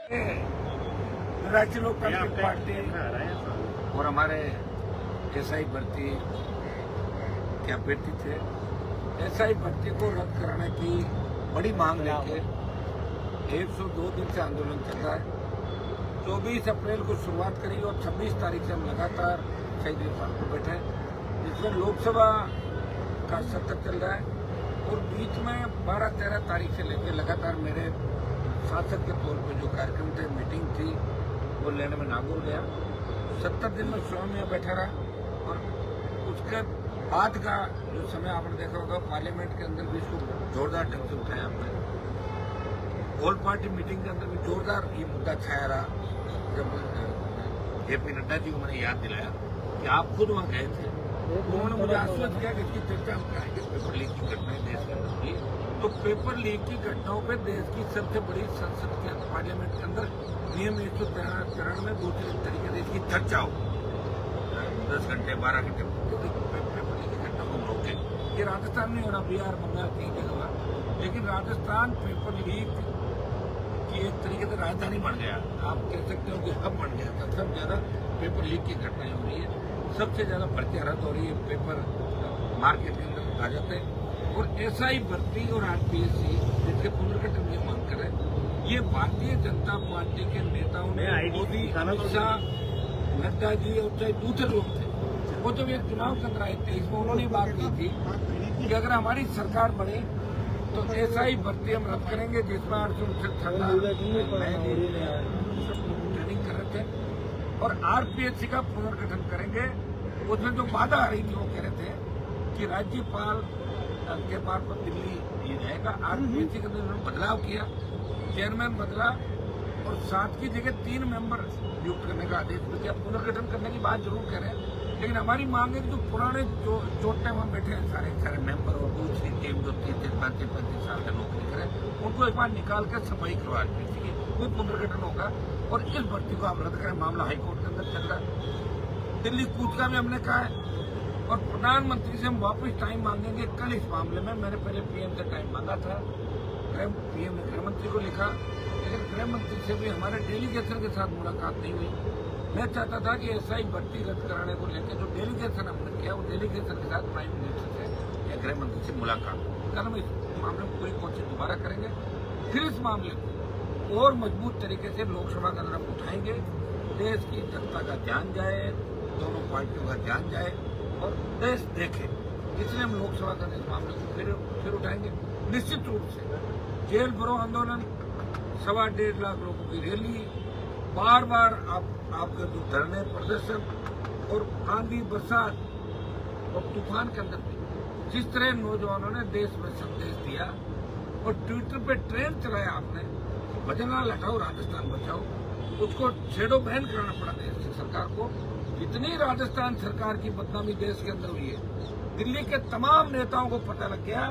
राष्ट्रीय लोकतांत्रिक पार्टी और हमारे एसआई भर्ती के अभ्यर्थी थे, एसआई भर्ती को रद्द कराने की बड़ी मांग लेके 102 दिन से आंदोलन चल रहा है। 24 अप्रैल को शुरुआत करी और 26 तारीख से हम लगातार शहीद स्थान पर बैठे हैं, जिसमें लोकसभा का सत्र चल रहा है और बीच में 12-13 तारीख से लेकर लगातार मेरे शासक के तौर पर जो कार्यक्रम थे, मीटिंग थी, वो लेने में नागौर गया। 70 दिन में स्वयं में बैठा रहा और उसके बाद का जो समय आपने देखा होगा, पार्लियामेंट के अंदर भी इसको जोरदार ढंग से उठाया हमने। ऑल पार्टी मीटिंग के अंदर भी जोरदार ये मुद्दा छाया रहा। जब जेपी नड्डा जी को मैंने याद दिलाया कि आप खुद वहां गए थे, उन्होंने मुझे आश्वस्त किया कि इसकी चर्चा हम कराएंगे। पेपर लीक की घटनाएं देश के अंदर हुई, तो पेपर लीक की घटनाओं पर देश की सबसे बड़ी संसद के पार्लियामेंट के अंदर नियम 193 में दूसरे तरीके से इसकी चर्चा हो। 10 घंटे 12 घंटे पेपर लीक की घटना को रोके। ये राजस्थान में होना, बिहार बंगाल कई जगह हुआ, लेकिन राजस्थान पेपर लीक की एक तरीके से राजधानी बन गया। आप कह सकते हो कि हब बन गया था। सबसे ज्यादा पेपर लीक की घटनाएं हो रही है, सबसे ज्यादा भर्तियां रद्द हो रही है, पेपर मार्केट के अंदर आ जाते हैं। और एसआई भर्ती और आरपीएससी जिसके पुनर्गठन की मांग कर रहे हैं, ये भारतीय जनता पार्टी के नेताओं ने, मोदी, अमित शाह, नड्डा जी और चाहे दूसरे लोग थे, वो जब ये चुनाव के अंदर आए थे, इसमें उन्होंने बात की थी कि अगर हमारी सरकार बने तो एसआई भर्ती हम रद्द करेंगे, जिसमें 869 ट्रेनिंग कर रहे थे, और आरपीएससी का पुनर्गठन करेंगे। उसमें जो बाधा आ रही थी, वो कह रहे थे कि राज्यपाल के पार पर दिल्ली ये जाएगा। आरपीएससी के अंदर उन्होंने बदलाव किया, चेयरमैन बदला और 7 की जगह 3 मेंबर नियुक्त करने का आदेश दिया। पुनर्गठन करने की बात जरूर कह रहे हैं, लेकिन हमारी मांग है कि जो पुराने जो चोटने वहां बैठे हैं सारे मेंबर और दूसरी टीम जो 30-35 साल का नौकरी करे, उनको एक बार निकाल कर सफाई करवा दीजिए, वो पुनर्गठन होगा। और इस भर्ती को आप रद्द करें। मामला हाईकोर्ट के अंदर चल रहा है, दिल्ली कूच का भी हमने कहा है, और प्रधानमंत्री से हम वापस टाइम मांगेंगे कल इस मामले में। मैंने पहले पीएम से टाइम मांगा था, पीएम ने गृहमंत्री को लिखा, लेकिन गृहमंत्री से भी हमारे डेलीगेशन के साथ मुलाकात नहीं हुई। मैं चाहता था कि एसआई भर्ती रद्द कराने को लेकर जो डेलीगेशन हमने किया, वो डेलीगेशन के साथ प्राइम मिनिस्टर से या गृहमंत्री से मुलाकात। कल हम इस मामले में पूरी कोशिश दोबारा करेंगे, फिर इस मामले को और मजबूत तरीके से लोकसभा के अंदर हम उठाएंगे। देश की जनता का ध्यान जाए, दोनों पार्टियों का ध्यान जाए और देश देखे, इसलिए हम लोकसभा के अंदर इस मामले को फिर उठाएंगे। निश्चित रूप से जेल भरो आंदोलन, 1.25 लाख लोगों की रैली, बार बार आपके जो धरने प्रदर्शन और आंधी बरसात और तूफान के अंदर भी जिस तरह नौजवानों ने देश में संदेश दिया और ट्विटर पे ट्रेंड चलाया आपने, भजनलाल हटाओ राजस्थान बचाओ, उसको शेडो बैन कराना पड़ा देश की सरकार को। इतनी राजस्थान सरकार की बदनामी देश के अंदर हुई है, दिल्ली के तमाम नेताओं को पता लग गया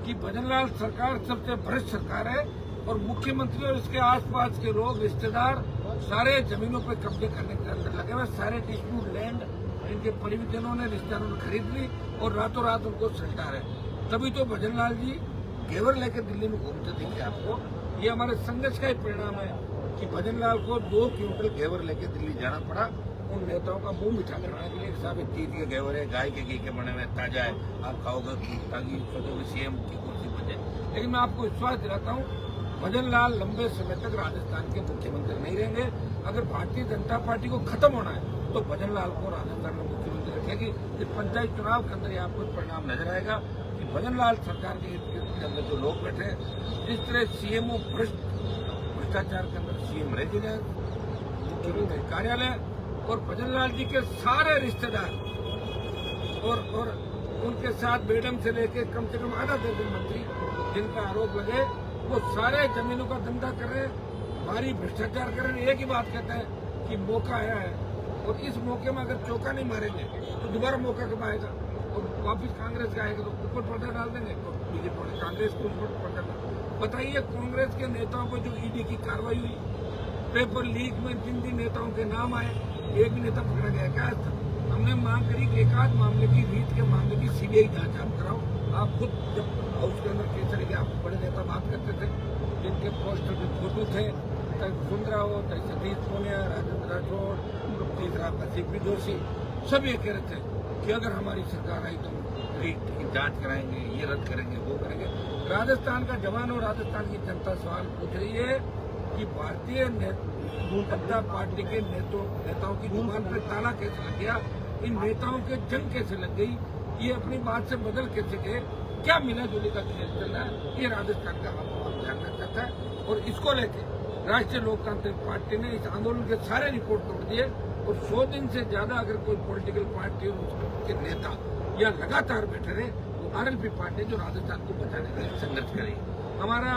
कि भजनलाल सरकार सबसे भ्रष्ट सरकार है और मुख्यमंत्री और इसके आसपास के लोग, रिश्तेदार सारे जमीनों पर कब्जे करने के अंदर लगे हुए। सारे डिस्प्यूट लैंड इनके परिजनों ने, रिश्तेदारों ने खरीद ली और रातों रात उनको सल्टा रहे। तभी तो भजनलाल जी घेवर लेकर दिल्ली में घूमते दिखे आपको। ये हमारे संघर्ष का ही परिणाम है कि भजनलाल को 2 क्विंटल घेवर लेकर दिल्ली जाना पड़ा उन नेताओं का मुंह मीठा करवाने के लिए। साहब चीज के घेवर है, गाय के घी के बने हुए, ताजा है, आप खाओगे ताकि सोचोगे सीएम की कुर्सी बचे। लेकिन मैं आपको विश्वास दिलाता हूँ, भजनलाल लंबे समय तक राजस्थान के मुख्यमंत्री नहीं रहेंगे। अगर भारतीय जनता पार्टी को खत्म होना है तो भजनलाल को राजस्थान में मुख्यमंत्री रखेगी। इस पंचायत चुनाव के अंदर ये आपको परिणाम नजर आएगा कि भजनलाल सरकार के अंदर जो लोग बैठे, जिस तरह सीएमओ भ्रष्टाचार के अंदर सीएम रेजिडेंस, मुख्यमंत्री कार्यालय और भजनलाल जी के सारे रिश्तेदार और उनके साथ बेडम से लेकर कम से कम आधा दर्जन मंत्री जिनका आरोप लगे, वो सारे जमीनों का धंधा कर रहे हैं, भारी भ्रष्टाचार कर रहे हैं। एक ही बात कहते हैं कि मौका आया है और इस मौके में अगर चौका नहीं मारेंगे तो दोबारा मौका कब आएगा और वापिस कांग्रेस का आएगा तो ऊपर पर्दा डाल देंगे और बीजेपी कांग्रेस को ऊपर पर्दा डाल। बताइए, कांग्रेस के नेताओं पर जो ईडी की कार्रवाई हुई, पेपर लीक में जिन नेताओं के नाम आए, एक भी नेता पकड़ा गया क्या? हमने मांग करी कि एक आध मामले की, रीत के मामले की सीबीआई जांच आप कराओ। आप खुद जब हाउस के अंदर केसरी के आप बड़े नेता बात करते थे, जिनके पोस्टर पे फोटो थे, सुन रहा हो, चाहे सतीश पूनिया, राजेंद्र राठौड़, तीसरा सीपी जोशी, सब ये कह रहे थे कि अगर हमारी सरकार आई तो रीट की जांच कराएंगे, ये रद्द करेंगे, वो करेंगे। राजस्थान का जवान और राजस्थान की जनता सवाल पूछ रही है कि भारतीय जनता पार्टी के नेताओं की जुबान पर ताला कैसे लग गया, इन नेताओं के जंग कैसे लग गई, ये अपनी बात से बदल कैसे गए, क्या मिला जुली का खेल चल रहा है, ये राजस्थान का आवाम जानना चाहता है। और इसको लेके राष्ट्रीय लोकतांत्रिक पार्टी ने इस आंदोलन के सारे रिकॉर्ड तोड़ दिए और 100 दिन से ज्यादा अगर कोई पॉलिटिकल पार्टी और उसके नेता या लगातार बैठे रहे तो आरएलपी पार्टी जो राजस्थान को बचाने के लिए संघर्ष करेगी। हमारा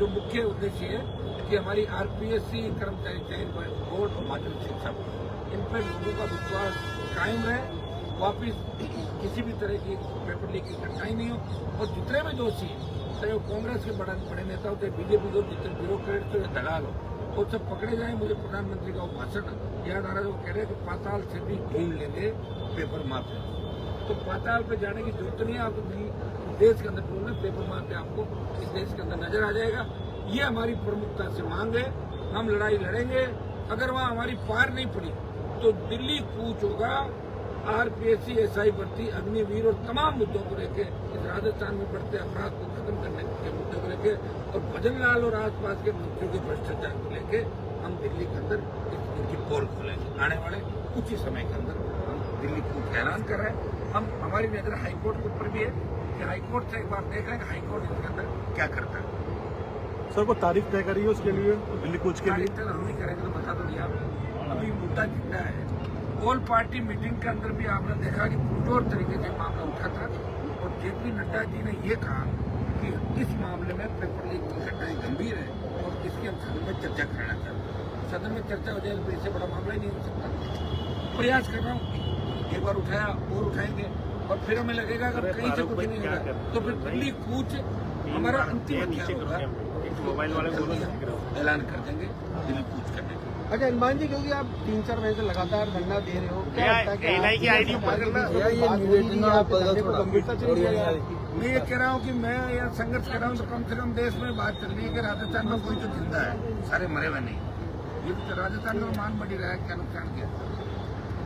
जो मुख्य उद्देश्य है कि हमारी आरपीएससी कर्मचारी चयन बोर्ड और माध्यमिक शिक्षा इन पर लोगों का विश्वास कायम रहे, वापिस किसी भी तरह की पेपर लीक की घटनाएं नहीं हो और जितने भी दोषी चाहे वो कांग्रेस के बड़े नेता होते, बीजेपी को जितने ब्यूरोक्रेट हो या दलाल हो, वो सब पकड़े जाए। मुझे प्रधानमंत्री का वो भाषण याद आ रहा है, वो कह रहे हैं कि पाताल से भी ढूंढ लेंगे पेपर माफिया। तो पाताल पे जाने की जरूरत नहीं है, आपको देश के अंदर ढूंढना, पेपर माफिया आपको इस देश के अंदर नजर आ जाएगा। ये हमारी प्रमुखता से मांग है, हम लड़ाई लड़ेंगे। अगर वहाँ हमारी पार नहीं पड़ी तो दिल्ली कूच होगा, आरपीएससी, एसआई भर्ती, अग्निवीर और तमाम मुद्दों को लेकर, इस राजस्थान में बढ़ते अपराध को खत्म करने के मुद्दे को लेकर और भजन लाल और आसपास के मंत्रियों के भ्रष्टाचार को लेकर हम दिल्ली के अंदर इनकी पोल खोलेंगे। आने वाले कुछ ही समय के अंदर हम दिल्ली कूच का ऐलान कर रहे हैं। हम हमारी नजर हाईकोर्ट के ऊपर भी है कि हाईकोर्ट से एक बार देख रहे हैं कि हाईकोर्ट इसके अंदर क्या करता है। सर को तारीख तय करी है उसके लिए, दिल्ली कूच के लिए? हम नहीं करेंगे तो बता दो दिया, अभी मुद्दा जितना है। ऑल पार्टी मीटिंग के अंदर भी आपने देखा कि पुरजोर तरीके से मामला उठा था और जेपी नड्डा जी ने ये कहा कि इस मामले में पेपर लीक की घटनाएं गंभीर है और इसके हम सदन में चर्चा कराना चाहते हैं। सदन में चर्चा हो जाए तो इससे बड़ा मामला ही नहीं हो सकता। प्रयास कर रहा हूँ, एक बार उठाया और उठाएंगे और फिर हमें लगेगा अगर कहीं से कुछ नहीं होगा तो फिर दिल्ली कूच हमारा अंतिम हथियार होगा, ऐलान कर देंगे दिल्ली कूच करने का। अच्छा इरमान जी, क्योंकि आप 3-4 महीने से लगातार धरना दे रहे हो, क्या लगता है मैं ये कह रहा हूँ कि मैं यहाँ संघर्ष कर रहा हूँ तो कम से कम देश में बात चल रही है कि राजस्थान में कोई तो जिंदा है, सारे मरे हुए नहीं। ये तो राजस्थान का मान बढ़ी रहा है, क्या नुकसान किया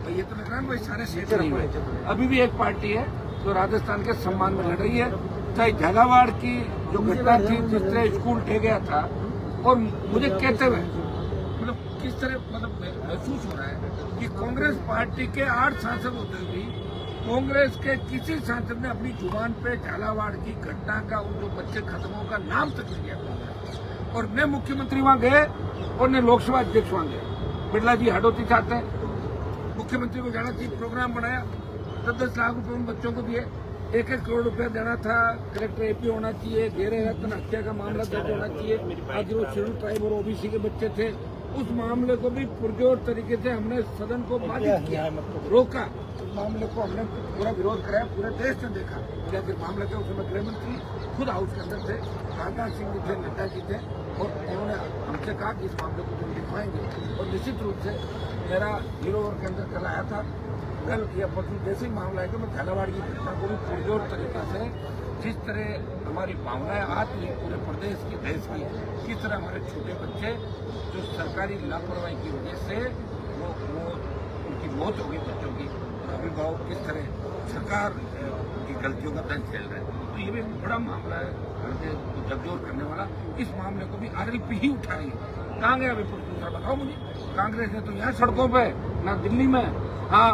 तो ये तो लग रहा है भाई सारे क्षेत्र नहीं हुए। अभी भी एक पार्टी है जो राजस्थान के सम्मान में लड़ रही है, चाहे झालावाड़ की जो घटना थी जिस तरह स्कूल ढह गया था और मुझे कहते हुए मतलब किस तरह महसूस हो रहा है कि कांग्रेस पार्टी के 8 सांसद होते हुए कांग्रेस के किसी सांसद ने अपनी जुबान पे झालावाड़ की घटना का, उन जो बच्चे खत्मों का नाम तक नहीं लिया और न मुख्यमंत्री वहां गए और न लोकसभा अध्यक्ष वहां गए। बिरला जी हाडोती चाहते हैं, मुख्यमंत्री को जाना चाहिए, प्रोग्राम बनाया, 10-10 लाख रुपए उन बच्चों को दिए, 1-1 करोड़ रुपया देना था, कलेक्टर एपी होना चाहिए, घेरे रत्न हत्या का मामला दर्ज होना चाहिए। आज जो शेड्यूल ट्राइब और ओबीसी के बच्चे थे उस मामले को भी पुरजोर तरीके से हमने सदन को बाधित किया, रोका। उस मामले को हमने पूरा विरोध कराया, पूरे देश ने देखा क्या मामला क्या। उस समय गृह मंत्री खुद हाउस के अंदर थे, राजनाथ सिंह जी थे, नड्डा जी थे और उन्होंने हमसे कहा कि इस मामले को हम लिखवाएंगे और निश्चित रूप से मेरा 0 ओवर के अंदर कल आया था। कल यह परसों जैसे ही मामला है कि मैं झालावाड़ की घटना को भी पुरजोर तरीके से जिस तरह हमारी भावनाएं आती है पूरे प्रदेश की, देश की, किस तरह हमारे छोटे बच्चे जो सरकारी लापरवाही की वजह से वो उनकी मौत हो गई, बच्चों की अभिभावक किस तरह सरकार की गलतियों का दंड झेल रहे हैं। तो ये भी बड़ा मामला है झकझोर करने वाला। इस मामले को भी आरएलपी ही उठा रही है। कहाँ गया अभी दूसरा बताओ मुझे? कांग्रेस ने तो यहाँ सड़कों पे ना दिल्ली में, हाँ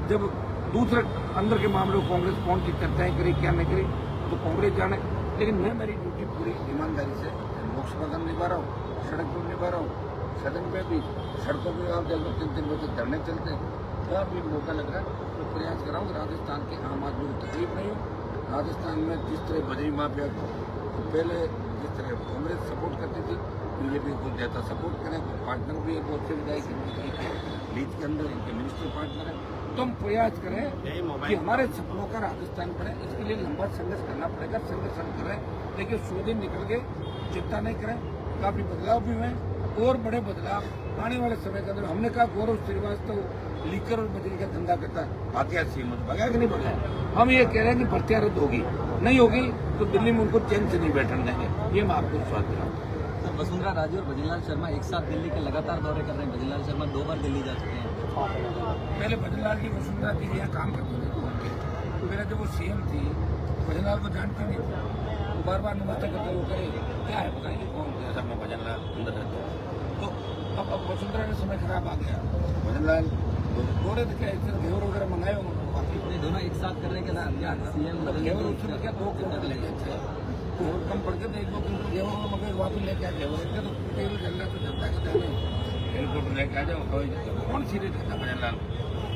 जब दूसरे अंदर के मामले को कांग्रेस कौन सी चर्चाएं करी क्या नहीं करी तो कांग्रेस जाने, लेकिन मैं मेरी ड्यूटी पूरी ईमानदारी से लोकसभा का निभा रहा हूँ, सड़क पर निभा रहा हूँ, सदन में भी सड़कों पर आप जब 3-3 बजे धरने चलते हैं तो भी मौका लग रहा है तो प्रयास कर रहा हूँ राजस्थान के आम आदमी को तकलीफ नहीं हो। राजस्थान में जिस तरह बजरी माफिया को पहले जिस तरह कांग्रेस सपोर्ट करती थी, बीजेपी को ज्यादा सपोर्ट करें, तो पार्टनर भी एक बहुत से विधायक लीज के अंदर इनके मिनिस्टर पार्टनर है। तो हम प्रयास करें कि हमारे सपनों का राजस्थान बने, इसके लिए लंबा संघर्ष करना पड़ेगा। संघर्ष हम करें, लेकिन 100 दिन निकल गए, चिंता नहीं करें, काफी बदलाव भी हुए और बड़े बदलाव आने वाले समय के अंदर। हमने कहा गौरव श्रीवास्तव लीकर और बजरी का धंधा करता है, भातिया सीमत भगा कि नहीं भगा? हम ये कह रहे हैं कि भर्तियां रद्द होगी, नहीं होगी तो दिल्ली में उनको चैन से नहीं बैठने देंगे, ये मैं आपको विश्वास दिलाऊं। वसुंधरा राजे और भजनलाल शर्मा एक साथ दिल्ली के लगातार दौरे कर रहे हैं। भजनलाल शर्मा 2 बार दिल्ली जा चुके हैं। पहले भजनलाल की वसुंधरा जी यहाँ काम करते थे तो मेरा जब वो सीएम थी भजनलाल को जानती नहीं थी, वो बार बार नमस्ते करते वो करे क्या है बताइए कौन थे सब में भजनलाल अंदर रहते हैं। तो अब वसुंधरा का समय खराब आ गया, भजनलाल बोले थे क्या इस तरह घेवर वगैरह मंगाए उन्होंने काफी ये दोनों एक साथ कर रहे हैं क्या सीएम घेवर उसमें क्या 2 किलो ले गए थे और कम पड़ के तो 1-2 किलो घेवर मगर वापस लेके आ घेवर तो तेल चल रहा तो जनता के जाने हेलीकॉप्टर लेके आ जाओ कौन सीरियस रहता भजनलाल।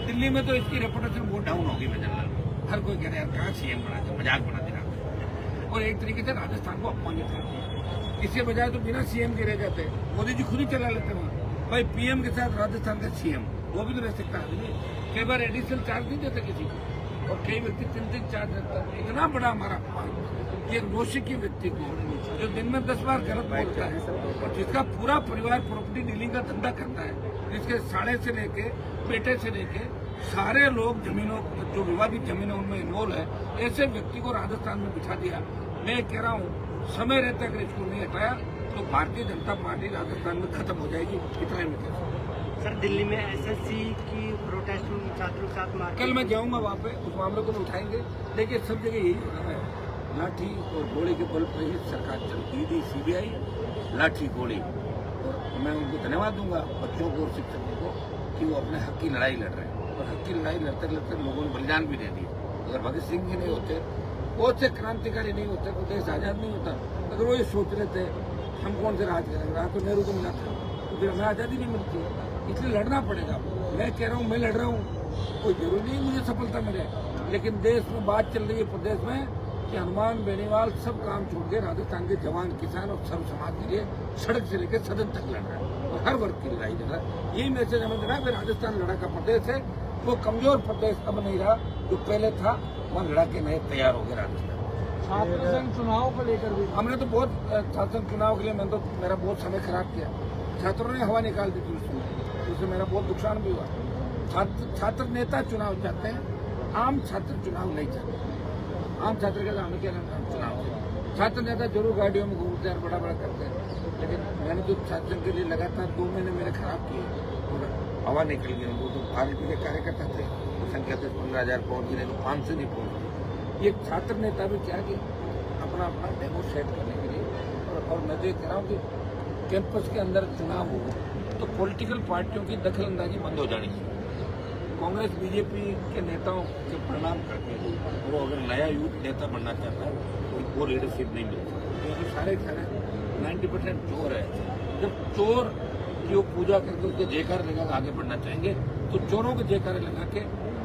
दिल्ली में तो इसकी रेपुटेशन बहुत डाउन होगी भजनलाल, हर कोई कह रहे हैं कहाँ सीएम बना दे, मजाक बना देना और एक तरीके से राजस्थान को अपमानित करते। इसके बजाय तो बिना सीएम के रह जाते, मोदी जी खुद ही चला लेते वहाँ भाई पीएम के साथ राजस्थान का सीएम वो भी तो रह सकता है। कई बार एडिशनल चार्ज नहीं देते किसी को और कई व्यक्ति 3 चार्ज देता है। इतना बड़ा हमारा अपमान एक नौसिखी व्यक्ति को जो दिन में 10 बार गलत बोलता है और जिसका पूरा परिवार प्रॉपर्टी डीलिंग का धंधा करता है, जिसके साड़े से लेके बेटे से लेके सारे लोग जमीनों जो विवादित जमीनें उनमें इन्वॉल्व है, ऐसे व्यक्ति को राजस्थान में बिठा दिया। मैं कह रहा हूँ समय रहते अगर इसको नहीं हटाया तो भारतीय जनता पार्टी राजस्थान में खत्म हो जाएगी। इतना ही मैं कह रहा हूँ। सर दिल्ली में एसएससी की प्रोटेस्ट में छात्रों के साथ मार कल मैं जाऊंगा वहाँ पे, उस मामले को उठाएंगे। देखिए सब जगह यही हो रहा है, लाठी और गोली के बल पर ही सरकार चलती थी। सीबीआई लाठी गोली और मैं उनको धन्यवाद दूंगा बच्चों को और शिक्षकों को कि वो अपने हक की लड़ाई लड़ रहे हैं और हक की लड़ाई लड़ते लड़ते लोगों ने बलिदान भी दे दिया। अगर भगत सिंह जी नहीं होते, बहुत से क्रांतिकारी नहीं होते तो देश आजाद नहीं होता। अगर वो ये सोच रहे थे हम कौन से राज करेंगे, राज तो नेहरू को मिला था तो फिर हमें आज़ादी नहीं मिलती, इसलिए लड़ना पड़ेगा। मैं कह रहा हूँ मैं लड़ रहा हूँ, कोई जरूरी नहीं मुझे सफलता मिले, लेकिन देश में बात चल रही है प्रदेश में कि हनुमान बेनीवाल सब काम छोड़ के राजस्थान के जवान किसान और सर्व समाज के लिए सड़क से लेकर सदन तक लड़ रहा है और हर वर्ग की लड़ाई लड़ रहा है। यही मैसेज हमें देना है। राजस्थान लड़ा का प्रदेश है, वो कमजोर प्रदेश अब नहीं रहा जो पहले था, वहाँ लड़ा के नए तैयार हो गए राजस्थान। छात्र संघ चुनाव को लेकर भी हमने तो बहुत छात्र चुनाव के लिए मैंने तो मेरा बहुत समय खराब किया, छात्रों ने हवा निकाल दी थी उससे मेरा बहुत नुकसान भी हुआ। छात्र नेता चुनाव चाहते हैं, आम छात्र चुनाव नहीं चाहते। आम छात्र के हमें क्या करना चुनाव से, छात्र नेता जरूर गाड़ियों में घूमते हैं, बड़ा बड़ा करते हैं, लेकिन मैंने तो छात्र के लिए लगातार 2 महीने मेरे खराब किए और हवा निकल गई। वो तो पार्टी के कार्यकर्ता थे, संख्या से 15,000 पहुंच गए, 500 नहीं पहुंच गए। ये छात्र नेता भी क्या कि अपना अपना डेमोस्ट्रेट करने के लिए और मैं तो ये कह रहा हूँ कि कैंपस के अंदर चुनाव हो तो पॉलिटिकल पार्टियों की दखल अंदाजी बंद हो जानी चाहिए। कांग्रेस बीजेपी के नेताओं के परिणाम करके वो अगर नया यूथ नेता बनना चाहता है तो वो लीडरशिप नहीं मिलती, क्योंकि सारे 90% चोर है। जब चोर की वो पूजा करके उसके जयकार लगा आगे बढ़ना चाहेंगे तो चोरों के जयकारे लगा के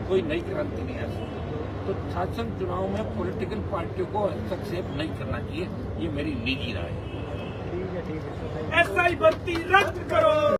कोई नई क्रांति नहीं आ सकती। तो शासन चुनाव में पॉलिटिकल पार्टियों को हस्तक्षेप नहीं करना चाहिए, ये मेरी निजी राय है। ठीक है SI भर्ती रद्द करो।